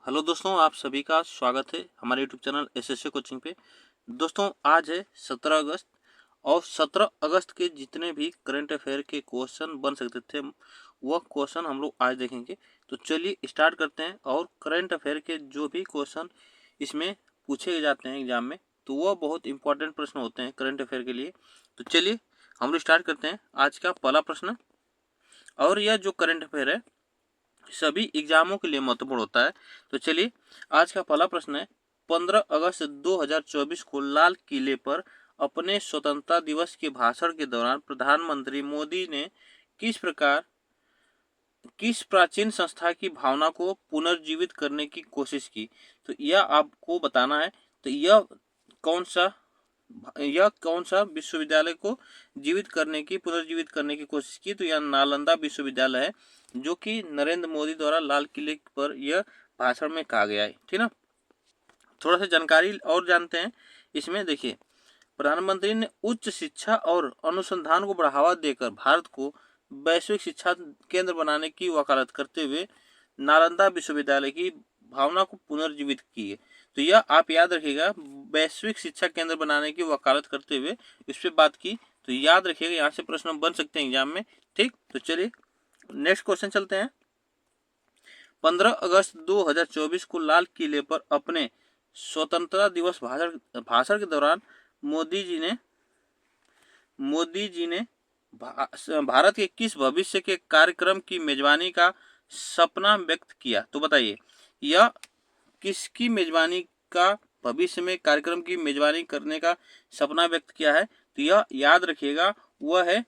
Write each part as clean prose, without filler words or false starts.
Hello दोस्तों, आप सभी का स्वागत है हमारे यूट्यूब चैनल एसएससी कोचिंग पे। दोस्तों आज है 17 अगस्त और 17 अगस्त के जितने भी करंट अफेयर के क्वेश्चन बन सकते थे वह क्वेश्चन हम लोग आज देखेंगे। तो चलिए स्टार्ट करते हैं। और करंट अफेयर के जो भी क्वेश्चन इसमें पूछे जाते हैं एग्जाम में तो वह बहुत इंपॉर्टेंट प्रश्न होते हैं करंट अफेयर के लिए। तो चलिए हम लोग स्टार्ट करते हैं आज का पहला प्रश्न। और यह जो करंट अफेयर है सभी एग्जामों के लिए महत्वपूर्ण होता है। तो चलिए आज का पहला प्रश्न है, 15 अगस्त 2024 को लाल किले पर अपने स्वतंत्रता दिवस के भाषण के दौरान प्रधानमंत्री मोदी ने किस प्राचीन संस्था की भावना को पुनर्जीवित करने की कोशिश की। तो यह आपको बताना है। तो कौन सा यह कौन सा विश्वविद्यालय को पुनर्जीवित करने की कोशिश की। तो यह नालंदा विश्वविद्यालय है जो कि नरेंद्र मोदी द्वारा लाल किले पर यह भाषण में कहा गया है। ठीक ना, थोड़ा सा जानकारी और जानते हैं इसमें। देखिए, प्रधानमंत्री ने उच्च शिक्षा और अनुसंधान को बढ़ावा देकर भारत को वैश्विक शिक्षा केंद्र बनाने की वकालत करते हुए नालंदा विश्वविद्यालय की भावना को पुनर्जीवित की है। तो यह आप याद रखिएगा, वैश्विक शिक्षा केंद्र बनाने की वकालत करते हुए इस पर बात की। तो याद रखिएगा, यहाँ से प्रश्न बन सकते हैं एग्जाम में। ठीक, तो चलिए नेक्स्ट क्वेश्चन चलते हैं। 15 अगस्त 2024 को लाल किले पर अपने स्वतंत्रता दिवस भाषण के दौरान मोदी जी ने भारत के किस भविष्य के कार्यक्रम की मेजबानी का सपना व्यक्त किया। तो बताइए, यह किसकी मेजबानी का भविष्य में कार्यक्रम की मेजबानी करने का सपना व्यक्त किया है। तो यह याद रखिएगा, वह है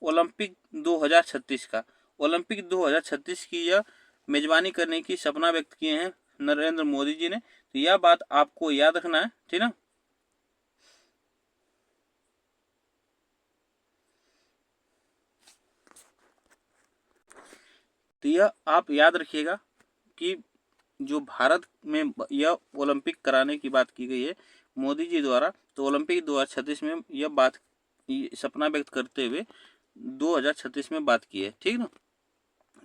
ओलंपिक 2036 का। ओलंपिक 2036 की यह मेजबानी करने की सपना व्यक्त किए हैं नरेंद्र मोदी जी ने। तो यह बात आपको याद रखना है, ठीक ना। तो यह आप याद रखिएगा कि जो भारत में यह ओलंपिक कराने की बात की गई है मोदी जी द्वारा, तो ओलंपिक 2036 में यह बात सपना व्यक्त करते हुए 2036 में बात की है, ठीक ना,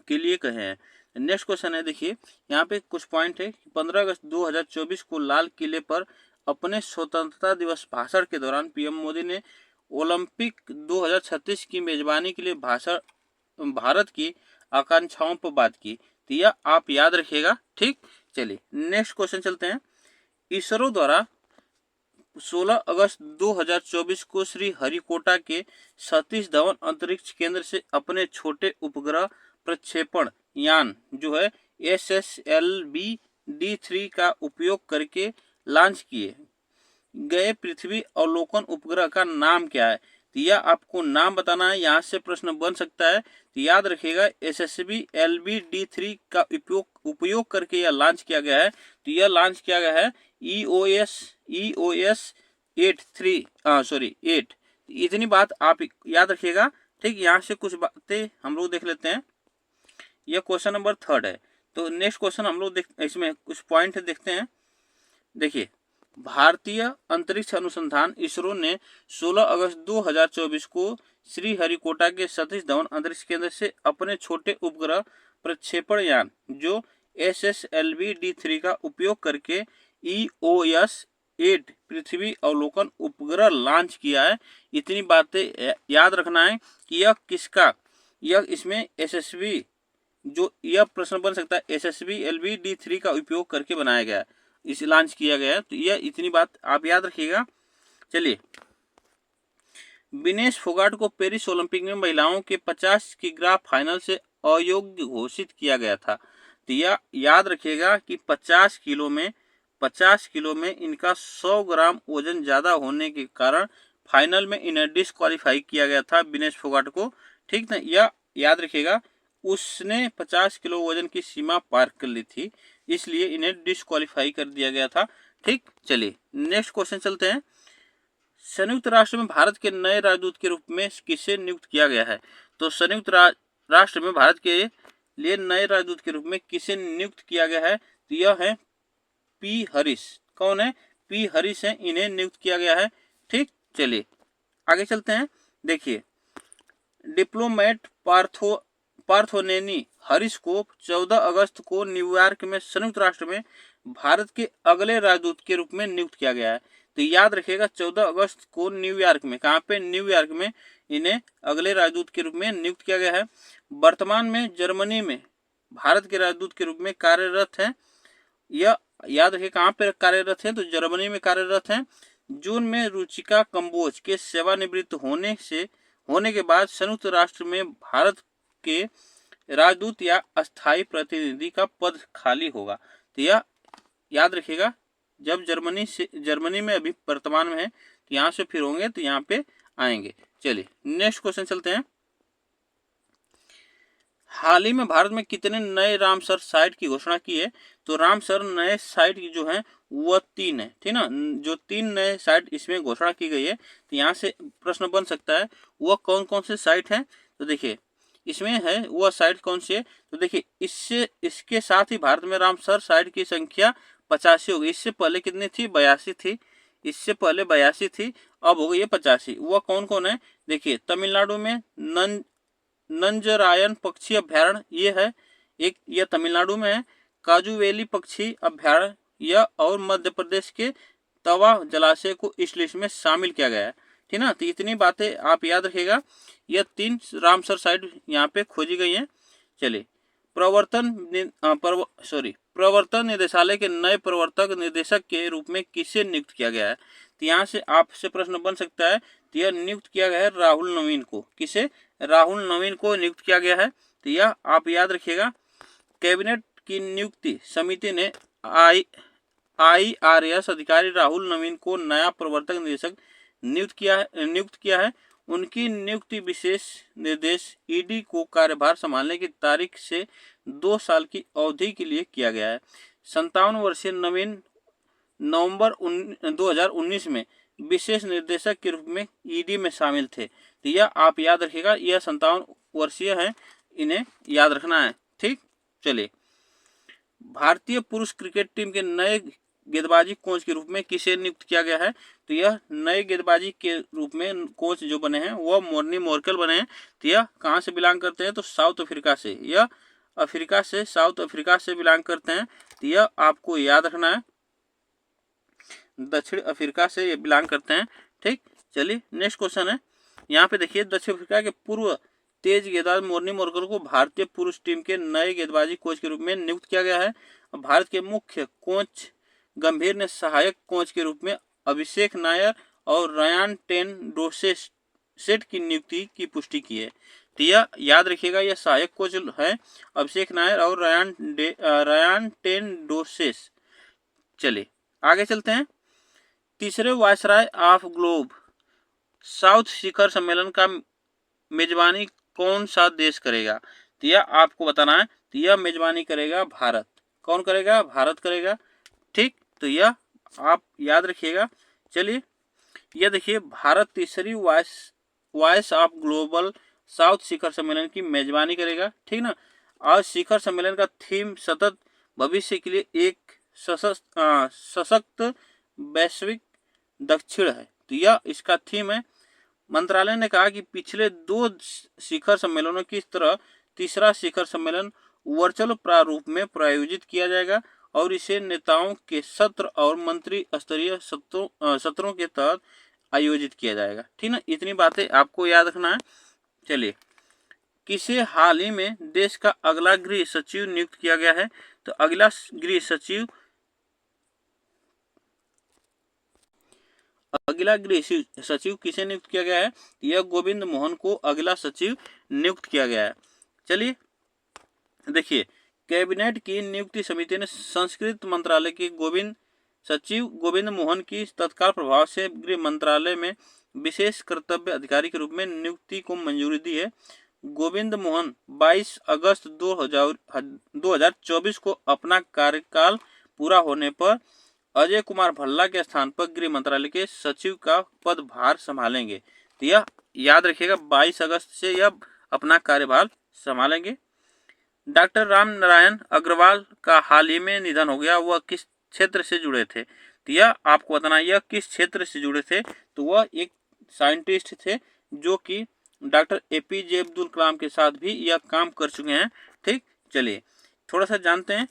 के लिए कहे हैं। नेक्स्ट क्वेश्चन है, देखिए यहाँ पे कुछ पॉइंट है। 15 अगस्त 2024 को लाल किले पर अपने स्वतंत्रता दिवस भाषण के दौरान पीएम मोदी ने ओलंपिक 2036 की मेजबानी के लिए भारत की आकांक्षाओं पर बात की। तो यह आप याद रखिएगा, ठीक। चलिए नेक्स्ट क्वेश्चन चलते हैं। इसरो द्वारा 16 अगस्त 2024 को श्री हरिकोटा के सतीश धवन अंतरिक्ष केंद्र से अपने छोटे उपग्रह प्रक्षेपण यान जो है SSLV-D3 का उपयोग करके लॉन्च किए गए पृथ्वी अवलोकन उपग्रह का नाम क्या है। तो यह आपको नाम बताना है, यहाँ से प्रश्न बन सकता है। तो याद रखिएगा, SSLV-D3 का उपयोग करके यह लॉन्च किया गया है। तो यह लॉन्च किया गया है EOS 8। इतनी बात आप याद रखिएगा, ठीक। यहाँ से कुछ बातें हम लोग देख लेते हैं। यह क्वेश्चन नंबर 3 है। तो नेक्स्ट क्वेश्चन हम लोग इसमें कुछ पॉइंट देखते हैं। देखिए, भारतीय अंतरिक्ष अनुसंधान इसरो ने 16 अगस्त 2024 को श्रीहरिकोटा के सतीश धवन अंतरिक्ष केंद्र से अपने छोटे उपग्रह प्रक्षेपण यान जो SSLV-D3 का उपयोग करके EOS 8 पृथ्वी अवलोकन उपग्रह लॉन्च किया है। इतनी बातें याद रखना है कि यह इसमें SSV जो यह प्रश्न बन सकता है SSLV-D3 का उपयोग करके बनाया गया है, इसे लॉन्च किया गया है। तो यह इतनी बात आप याद रखिएगा। चलिए, विनेश फोगाट को पेरिस ओलंपिक में महिलाओं के 50 किग्रा फाइनल से अयोग्य घोषित किया गया था। तो यह याद रखिएगा कि 50 किलो में इनका 100 ग्राम वजन ज्यादा होने के कारण फाइनल में इन्हें डिस्क्वालीफाई किया गया था विनेश फोगाट को, ठीक ना। यह याद रखिएगा, उसने 50 किलो वजन की सीमा पार कर ली थी, इसलिए इन्हें डिस्क्वालीफाई कर दिया गया था, ठीक। चलिए नेक्स्ट क्वेश्चन चलते हैं। संयुक्त राष्ट्र में भारत के नए राजदूत के रूप में किसे नियुक्त किया गया है। तो संयुक्त राष्ट्र में भारत के लिए नए राजदूत के रूप में किसे नियुक्त किया गया है। तो यह है पी हरीश। कौन है? पी हरीश है, इन्हें नियुक्त किया गया है, ठीक। चलिए आगे चलते हैं। देखिए, डिप्लोमेट पार्थोनेनी हरीश को 14 अगस्त को न्यूयॉर्क में संयुक्त राष्ट्र में भारत के अगले राजदूत के रूप में नियुक्त किया गया है। तो याद रखिएगा 14 अगस्त को न्यूयॉर्क में, कहाँ पे, न्यूयॉर्क में इन्हें अगले राजदूत के रूप में नियुक्त किया गया है। वर्तमान में जर्मनी में भारत के राजदूत के रूप में कार्यरत है। यह याद रखिए कहाँ पे कार्यरत है, तो जर्मनी में कार्यरत है। जून में रुचिका कंबोज के सेवानिवृत्त होने के बाद संयुक्त राष्ट्र में भारत के राजदूत या अस्थायी प्रतिनिधि का पद खाली होगा। तो यह याद रखिएगा, जब जर्मनी में अभी वर्तमान में है, तो यहाँ से फिर होंगे तो यहाँ पे आएंगे। चलिए नेक्स्ट क्वेश्चन चलते हैं। हाल ही में भारत में कितने नए रामसर साइट की घोषणा की है? तो रामसर नए साइट की जो है वह 3 है, ठीक ना, जो 3 नए साइट इसमें घोषणा की गई है। तो यहाँ से प्रश्न बन सकता है वह कौन कौन से साइट हैं। तो देखिए इसमें है वह साइट कौन सी है, तो देखिए इसके साथ ही भारत में रामसर साइट की संख्या 85 हो गई। इससे पहले कितनी थी? 82 थी। इससे पहले 82 थी, अब हो गई है 85। वह कौन कौन है? देखिए तमिलनाडु में नंजरायन पक्षी अभ्यारण्य ये है एक, यह तमिलनाडु में है। काजूवेली पक्षी अभ्यारण्य यह, और मध्य प्रदेश के तवा जलाशय को इस लिस्ट में शामिल किया गया है, ठीक ना। तो इतनी बातें आप याद रखिएगा। यह 3 रामसर साइट यहाँ पे खोजी गई हैं। चलिए प्रवर्तन निदेशालय के नए प्रवर्तक निदेशक के रूप में किसे नियुक्त किया गया है? तो यहाँ से आपसे प्रश्न बन सकता है। तो यह नियुक्त किया गया है राहुल नवीन को। किसे? राहुल नवीन को नियुक्त किया गया है। तो यह आप याद रखिएगा। कैबिनेट की नियुक्ति समिति ने IRS अधिकारी राहुल नवीन को नया प्रवर्तक निदेशक नियुक्त किया है। उनकी नियुक्ति विशेष निर्देश ED को कार्यभार संभालने की तारीख से 2 साल की अवधि के लिए किया गया है। 57 वर्षीय नवीन नवंबर 2019 में विशेष निर्देशक के रूप में ED में शामिल थे। तो यह आप याद रखिएगा, यह 57 वर्षीय है, इन्हें याद रखना है, ठीक। चलिए भारतीय पुरुष क्रिकेट टीम के नए गेंदबाजी कोच के रूप में किसे नियुक्त किया गया है? तो यह नए गेंदबाजी के रूप में कोच जो बने हैं वह मोर्नी मोर्केल बने हैं। तो यह कहाँ से बिलोंग करते हैं? तो साउथ अफ्रीका से। यह साउथ अफ्रीका से बिलोंग करते हैं। तो यह आपको याद रखना है, दक्षिण अफ्रीका से ये बिलोंग करते हैं, ठीक। चलिए नेक्स्ट क्वेश्चन है। यहाँ पे देखिए दक्षिण अफ्रीका के पूर्व तेज गेंदबाज मोर्नी मोर्केल को भारतीय पुरुष टीम के नए गेंदबाजी कोच के रूप में नियुक्त किया गया है। भारत के मुख्य कोच गंभीर ने सहायक कोच के रूप में अभिषेक नायर और रयान टेंडोसेट की नियुक्ति की पुष्टि की है। तो यह याद रखिएगा, यह सहायक कोच है अभिषेक नायर और रयान टेंडोसेट। चलिए आगे चलते हैं। तीसरे वायसराय ऑफ ग्लोब साउथ शिखर सम्मेलन का मेजबानी कौन सा देश करेगा? तो यह आपको बताना है। तो यह मेजबानी करेगा भारत। कौन करेगा? भारत करेगा, ठीक। तो यह आप याद रखिएगा। चलिए यह देखिए भारत तीसरी वॉइस ऑफ ग्लोबल साउथ शिखर सम्मेलन की मेजबानी करेगा, ठीक ना। आज शिखर सम्मेलन का थीम सतत भविष्य के लिए एक सशक्त वैश्विक दक्षिण है। तो यह इसका थीम है। मंत्रालय ने कहा कि पिछले 2 शिखर सम्मेलनों की तरह तीसरा शिखर सम्मेलन वर्चुअल प्रारूप में प्रायोजित किया जाएगा और इसे नेताओं के सत्र और मंत्री स्तरीय सत्रों के तहत आयोजित किया जाएगा, ठीक ना। इतनी बातें आपको याद रखना है। चलिए किसे हाल ही में देश का अगला गृह सचिव नियुक्त किया गया है? तो अगला गृह सचिव किसे नियुक्त किया गया है? यह गोविंद मोहन को अगला सचिव नियुक्त किया गया है। चलिए देखिए कैबिनेट की नियुक्ति समिति ने संस्कृति मंत्रालय के सचिव गोविंद मोहन की तत्काल प्रभाव से गृह मंत्रालय में विशेष कर्तव्य अधिकारी के रूप में नियुक्ति को मंजूरी दी है। गोविंद मोहन 22 अगस्त 2024 को अपना कार्यकाल पूरा होने पर अजय कुमार भल्ला के स्थान पर गृह मंत्रालय के सचिव का पदभार संभालेंगे। तो यह याद रखिएगा 22 अगस्त से यह अपना कार्यभार संभालेंगे। डॉक्टर राम नारायण अग्रवाल का हाल ही में निधन हो गया। वह किस क्षेत्र से जुड़े थे? तो यह आपको बताना, यह किस क्षेत्र से जुड़े थे? तो वह एक साइंटिस्ट थे जो कि डॉक्टर APJ अब्दुल कलाम के साथ भी यह काम कर चुके हैं। ठीक, चलिए थोड़ा सा जानते हैं।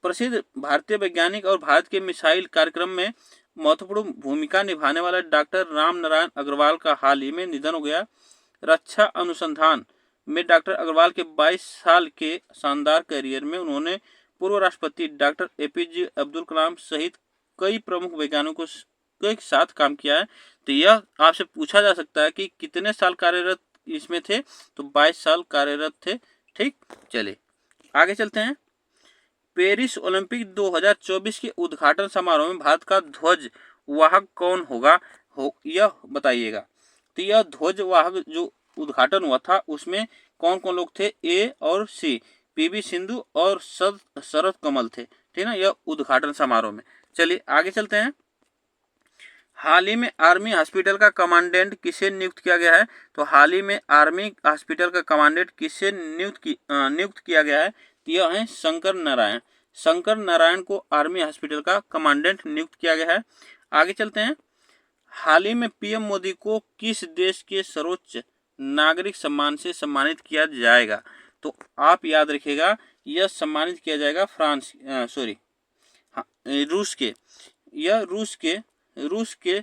प्रसिद्ध भारतीय वैज्ञानिक और भारत के मिसाइल कार्यक्रम में महत्वपूर्ण भूमिका निभाने वाला डॉक्टर राम नारायण अग्रवाल का हाल ही में निधन हो गया। रक्षा अनुसंधान में डॉक्टर अग्रवाल के 22 साल के शानदार करियर में उन्होंने पूर्व राष्ट्रपति डॉक्टर APJ अब्दुल कलाम सहित कई प्रमुख वैज्ञानिकों के साथ काम किया है। तो यह आपसे पूछा जा सकता है कि कितने साल कार्यरत इसमें थे, तो 22 साल कार्यरत थे। ठीक, चलिए आगे चलते हैं। पेरिस ओलंपिक 2024 के उद्घाटन समारोह में भारत का ध्वज वाहक कौन होगा, यह बताइएगा। तो यह ध्वज वाहक जो उद्घाटन हुआ था उसमें कौन कौन लोग थे, A और C, PV सिंधु और शरद कमल थे। ठीक ना, यह उद्घाटन समारोह में। चलिए आगे चलते हैं। हाल ही में आर्मी हॉस्पिटल का कमांडेंट किसे नियुक्त किया गया है? तो हाल ही में आर्मी हॉस्पिटल का कमांडेंट किसे नियुक्त किया गया है? तो यह है शंकर नारायण। शंकर नारायण को आर्मी हॉस्पिटल का कमांडेंट नियुक्त किया गया है। आगे चलते हैं। हाल ही में PM मोदी को किस देश के सर्वोच्च नागरिक सम्मान से सम्मानित किया जाएगा? तो आप याद रखिएगा, यह सम्मानित किया जाएगा रूस के। यह रूस के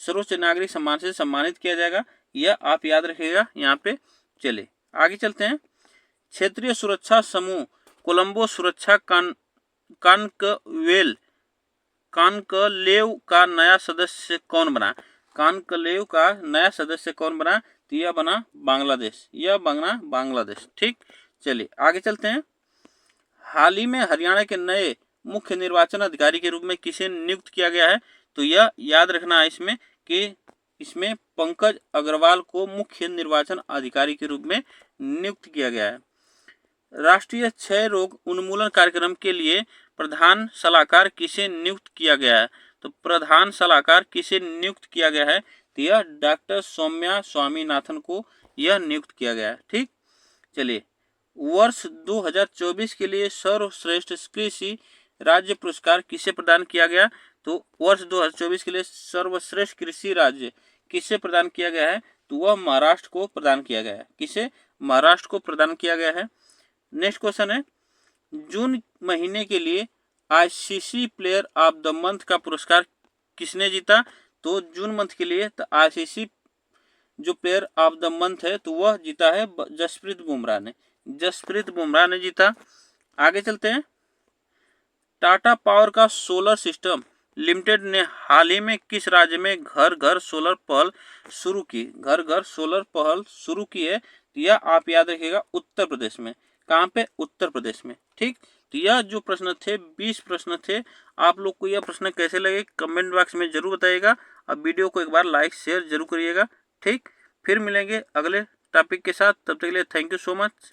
सर्वोच्च नागरिक सम्मान से सम्मानित किया जाएगा, यह आप याद रखिएगा यहाँ पे। चलिए आगे चलते हैं। क्षेत्रीय सुरक्षा समूह कोलंबो सुरक्षा कॉनक्लेव का नया सदस्य कौन बना? कॉनक्लेव का नया सदस्य कौन बना? तो यह बना बांग्लादेश। ठीक, चलिए आगे चलते हैं। हाल ही में हरियाणा के नए मुख्य निर्वाचन अधिकारी के रूप में किसे नियुक्त किया गया है? तो यह याद रखना है इसमें कि इसमें पंकज अग्रवाल को मुख्य निर्वाचन अधिकारी के रूप में नियुक्त किया गया है। राष्ट्रीय क्षय रोग उन्मूलन कार्यक्रम के लिए प्रधान सलाहकार किसे नियुक्त किया गया है? तो प्रधान सलाहकार किसे नियुक्त किया गया है? तो यह डॉक्टर सौम्या स्वामीनाथन को यह नियुक्त किया गया है। ठीक, चलिए वर्ष 2024 के लिए सर्वश्रेष्ठ कृषि राज्य पुरस्कार किसे प्रदान किया गया? तो वर्ष 2024 के लिए सर्वश्रेष्ठ कृषि राज्य किसे प्रदान किया गया है? तो वह महाराष्ट्र को प्रदान किया गया है। किसे? महाराष्ट्र को प्रदान किया गया है। नेक्स्ट क्वेश्चन है, जून महीने के लिए ICC player of the month का पुरस्कार किसने जीता? तो जून मंथ के लिए तो ICC जो प्लेयर ऑफ द मंथ है तो वह जीता है जसप्रीत बुमराह ने जीता। आगे चलते हैं। टाटा पावर का सोलर सिस्टम लिमिटेड ने हाल ही में किस राज्य में घर घर सोलर पहल शुरू की है? तो यह आप याद रखिएगा उत्तर प्रदेश में। कहाँ पे? उत्तर प्रदेश में। ठीक, तो यह जो प्रश्न थे 20 प्रश्न थे। आप लोग को यह प्रश्न कैसे लगे कमेंट बॉक्स में जरूर बताइएगा। अब वीडियो को एक बार लाइक शेयर जरूर करिएगा। ठीक, फिर मिलेंगे अगले टॉपिक के साथ, तब तक के लिए थैंक यू सो मच।